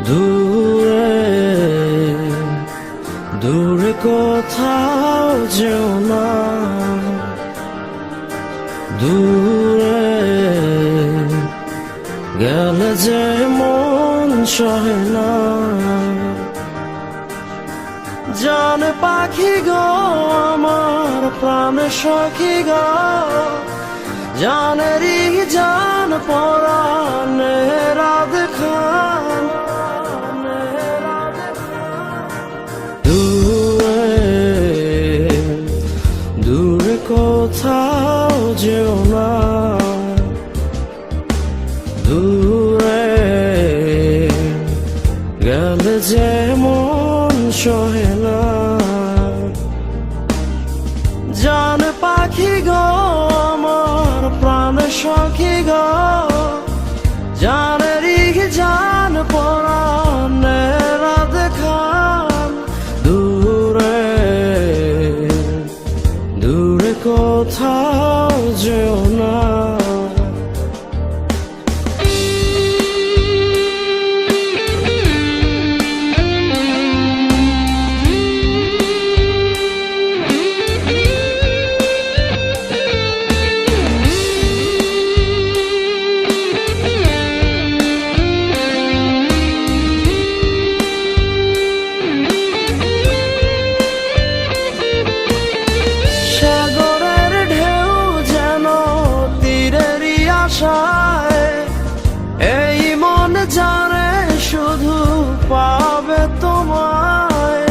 দূরে দূরে কোথাও যেও না, দূরে গেলে যে মন সহে না। জান পাখি গো আমার প্রাণ সখী গো, জানেরই জান পরাণে রাধ খান। দূরে দূরে কোথাও যেও না, দূরে গেলে যে মন সহে না। জান পাখি গো আমার প্রাণ সখী গো, জানেরই জান পরাণে রাধ খান। দূরে দূরে কোথাও যেও না। এই মন জানে শুধু পাবে তোমায়,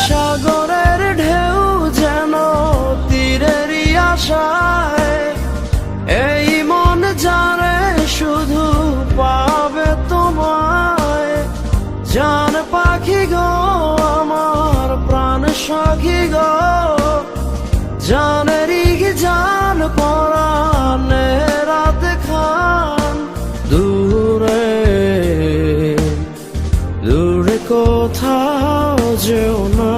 সাগরের ঢেউ যেন তীরেরই আশায়। এই মন জানে শুধু পাবে তোমায়। জান পাখি গো আমার প্রাণ সখী গো, জানেরই জান পরাণে রাধ খান। দূরে দূরে কোথাও যেও না।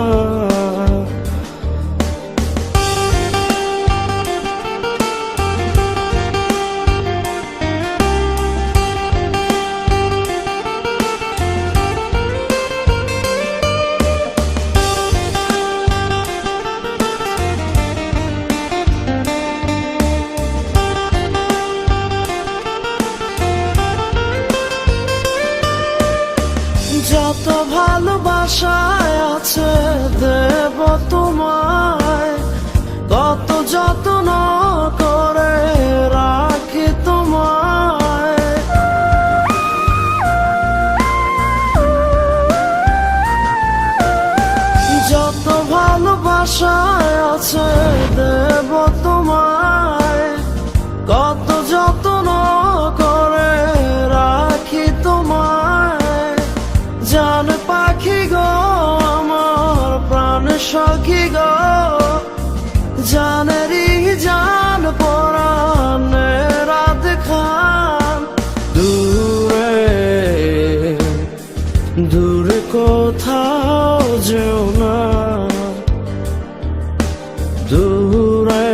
যত ভালোবাসায় আছে দেব তোমায়, কত যত্ন করে রাখি তোমায়। যত ভালোবাসায় আছে দেব তোমায়, কত যত্ন করে রাখি তোমায়। জান পাখি গো আমার প্রাণ সখী গো, জানেরই জান পরাণে রাধ খান। দূরে দূরে কোথাও যেও না, দূরে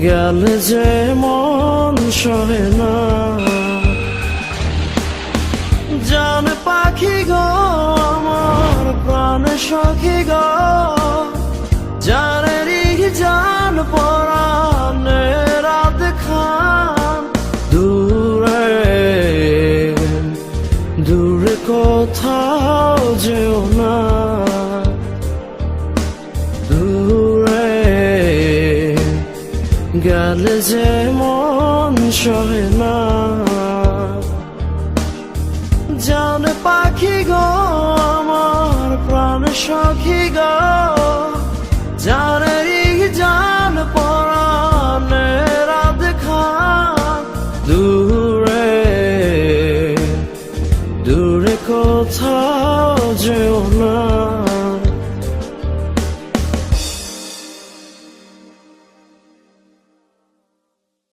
গেলে যে মন সহে না। জান পাখি গো আমার প্রাণ সখী গো, জানেরই জান পরাণে রাধ খান। দূরে দূরে কোথাও যেও না, দূরে গেলে যে মন সহে না। জান পাখি গো আমার প্রাণ সখী গো, জানেরই জান পরাণে রাধ খান। দূরে দূরে কোথাও যেও না।